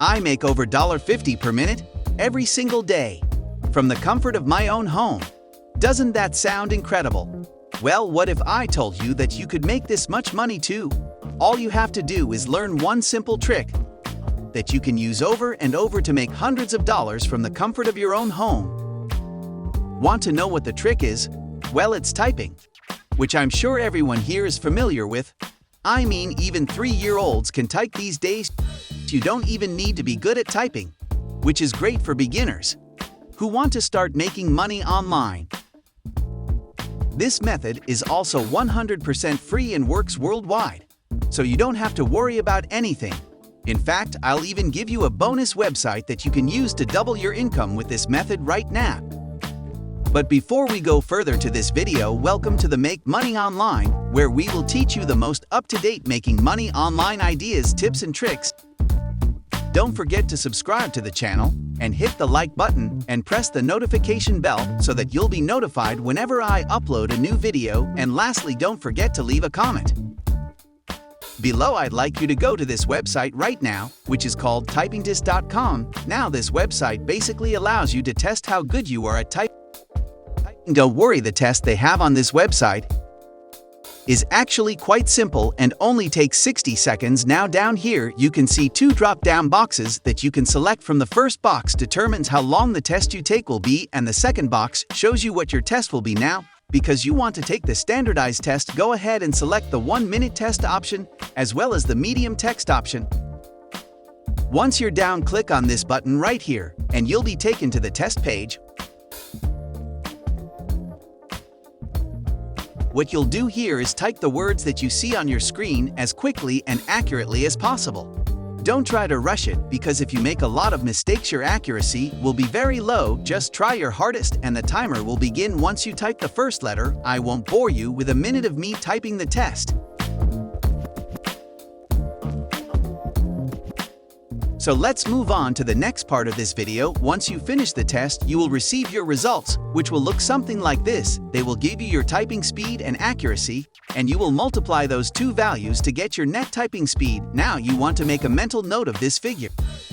I make over $50 per minute every single day from the comfort of my own home. Doesn't that sound incredible? Well, what if I told you that you could make this much money too? All you have to do is learn one simple trick that you can use over and over to make hundreds of dollars from the comfort of your own home. Want to know what the trick is? Well, it's typing, which I'm sure everyone here is familiar with. I mean, even 3-year-olds can type these days. You don't even need to be good at typing, which is great for beginners who want to start making money online. This method is also 100% free and works worldwide, so you don't have to worry about anything. In fact, I'll even give you a bonus website that you can use to double your income with this method right now. But before we go further to this video, welcome to the Make Money Online, where we will teach you the most up-to-date making money online ideas, tips, and tricks. Don't forget to subscribe to the channel and hit the like button and press the notification bell so that you'll be notified whenever I upload a new video. And lastly, don't forget to leave a comment below. I'd like you to go to this website right now, which is called typingtest.com. Now, this website basically allows you to test how good you are at typing. Don't worry, the test they have on this website is actually quite simple and only takes 60 seconds. Now, down here you can see 2 drop-down boxes that you can select from. The first box determines how long the test you take will be, and the second box shows you what your test will be. Now, because you want to take the standardized test, go ahead and select the 1-minute test option as well as the medium text option. Once you're down, click on this button right here and you'll be taken to the test page. What you'll do here is type the words that you see on your screen as quickly and accurately as possible. Don't try to rush it, because if you make a lot of mistakes, your accuracy will be very low. Just try your hardest and the timer will begin once you type the first letter. I won't bore you with a minute of me typing the test. So let's move on to the next part of this video. Once you finish the test, you will receive your results, which will look something like this. They will give you your typing speed and accuracy, and you will multiply those two values to get your net typing speed. Now, you want to make a mental note of this figure,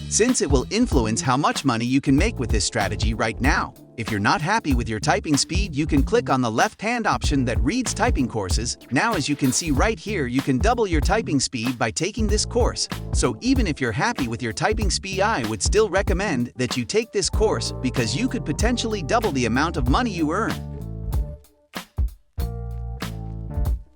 since it will influence how much money you can make with this strategy right now. If you're not happy with your typing speed, you can click on the left-hand option that reads Typing Courses. Now, as you can see right here, you can double your typing speed by taking this course. So even if you're happy with your typing speed, I would still recommend that you take this course, because you could potentially double the amount of money you earn.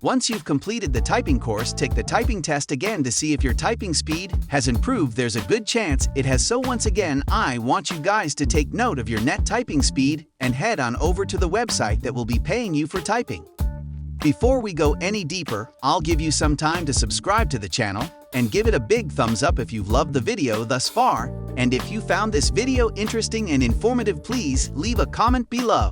Once you've completed the typing course, take the typing test again to see if your typing speed has improved. There's a good chance it has. So once again, I want you guys to take note of your net typing speed and head on over to the website that will be paying you for typing. Before we go any deeper, I'll give you some time to subscribe to the channel and give it a big thumbs up if you've loved the video thus far. And if you found this video interesting and informative, please leave a comment below.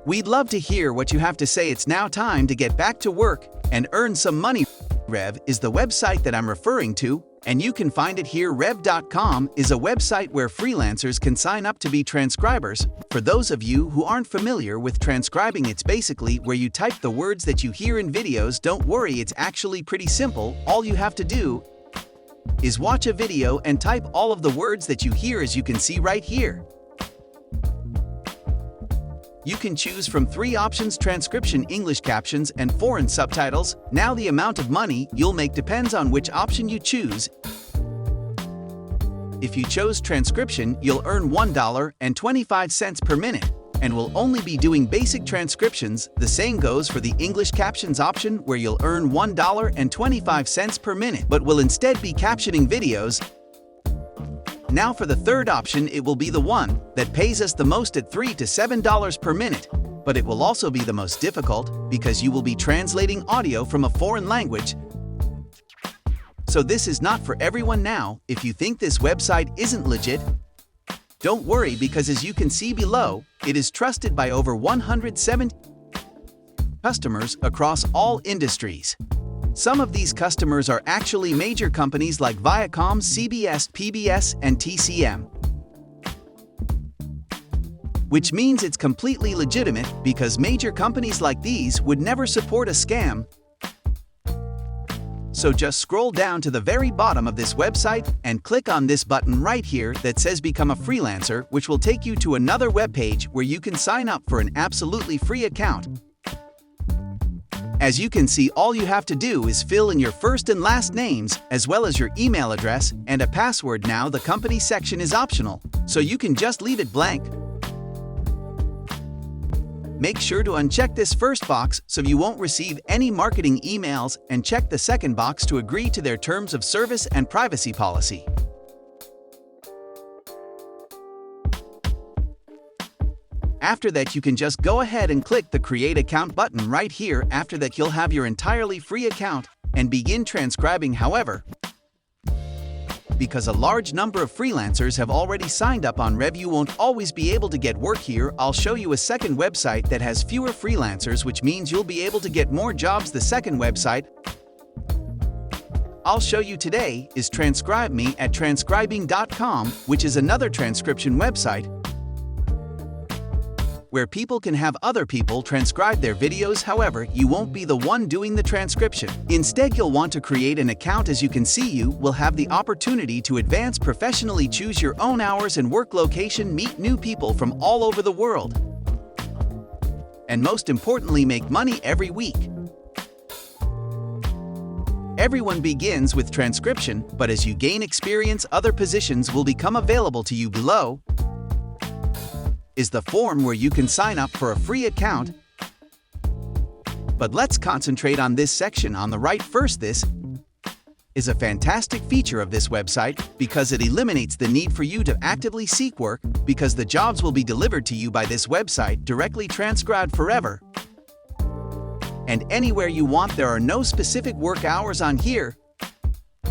We'd love to hear what you have to say. It's now time to get back to work and earn some money. Rev is the website that I'm referring to, and you can find it here. Rev.com is a website where freelancers can sign up to be transcribers. For those of you who aren't familiar with transcribing, it's basically where you type the words that you hear in videos. Don't worry, it's actually pretty simple. All you have to do is watch a video and type all of the words that you hear, as you can see right here. You can choose from 3 options: transcription, English captions, and foreign subtitles. Now, the amount of money you'll make depends on which option you choose. If you chose transcription, you'll earn $1.25 per minute and will only be doing basic transcriptions. The same goes for the English captions option, where you'll earn $1.25 per minute, but will instead be captioning videos. Now, for the third option, it will be the one that pays us the most at $3 to $7 per minute, but it will also be the most difficult because you will be translating audio from a foreign language. So this is not for everyone. Now, if you think this website isn't legit, don't worry, because as you can see below, it is trusted by over 170 customers across all industries. Some of these customers are actually major companies like Viacom, CBS, PBS, and TCM. Which means it's completely legitimate, because major companies like these would never support a scam. So just scroll down to the very bottom of this website and click on this button right here that says Become a Freelancer, which will take you to another web page where you can sign up for an absolutely free account. As you can see, all you have to do is fill in your first and last names, as well as your email address and a password. Now the company section is optional, so you can just leave it blank. Make sure to uncheck this first box so you won't receive any marketing emails, and check the second box to agree to their terms of service and privacy policy. After that, you can just go ahead and click the Create Account button right here. After that, you'll have your entirely free account and begin transcribing. However, because a large number of freelancers have already signed up on Rev, you won't always be able to get work here. I'll show you a second website that has fewer freelancers, which means you'll be able to get more jobs. The second website I'll show you today is Transcribe Me at transcribing.com, which is another transcription website where people can have other people transcribe their videos. However, you won't be the one doing the transcription. Instead, you'll want to create an account. As you can see, you will have the opportunity to advance professionally, choose your own hours and work location, meet new people from all over the world, and most importantly, make money every week. Everyone begins with transcription, but as you gain experience, other positions will become available to you. Below is the form where you can sign up for a free account. But let's concentrate on this section on the right first. This is a fantastic feature of this website because it eliminates the need for you to actively seek work, because the jobs will be delivered to you by this website, directly transcribed forever and anywhere you want. There are no specific work hours on here,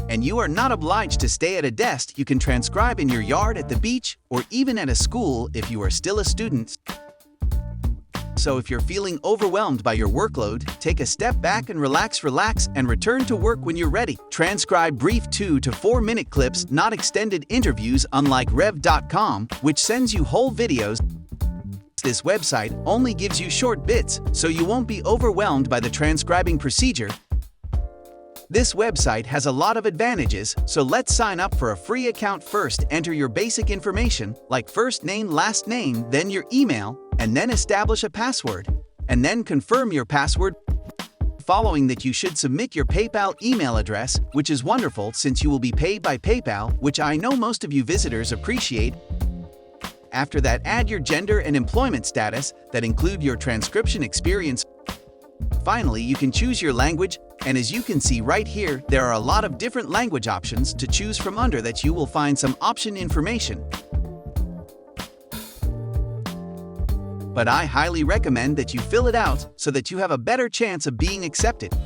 and you are not obliged to stay at a desk. You can transcribe in your yard, at the beach, or even at a school if you are still a student. So if you're feeling overwhelmed by your workload, take a step back and relax, and return to work when you're ready. Transcribe brief 2 to 4 minute clips, not extended interviews, unlike Rev.com, which sends you whole videos. This website only gives you short bits, so you won't be overwhelmed by the transcribing procedure. This website has a lot of advantages, so let's sign up for a free account. First, enter your basic information like first name, last name, then your email, and then establish a password, and then confirm your password. Following that, you should submit your PayPal email address, which is wonderful since you will be paid by PayPal, which I know most of you visitors appreciate. After that, add your gender and employment status that include your transcription experience. Finally, you can choose your language, and as you can see right here, there are a lot of different language options to choose from. Under that, you will find some option information. But I highly recommend that you fill it out so that you have a better chance of being accepted.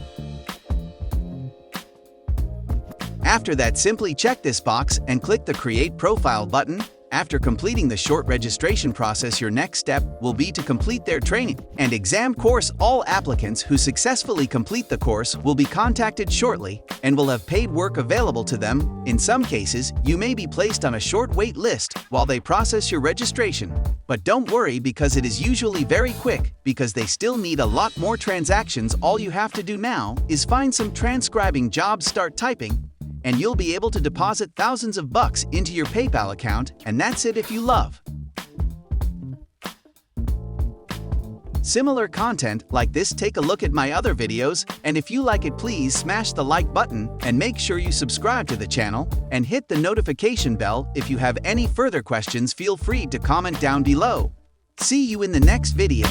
After that, simply check this box and click the Create Profile button. After completing the short registration process, your next step will be to complete their training and exam course. All applicants who successfully complete the course will be contacted shortly and will have paid work available to them. In some cases, you may be placed on a short wait list while they process your registration. But don't worry, because it is usually very quick, because they still need a lot more transactions. All you have to do now is find some transcribing jobs, start typing, and you'll be able to deposit thousands of bucks into your PayPal account, and that's it. If you love similar content like this, take a look at my other videos, and if you like it, please smash the like button and make sure you subscribe to the channel and hit the notification bell. If you have any further questions, feel free to comment down below. See you in the next video.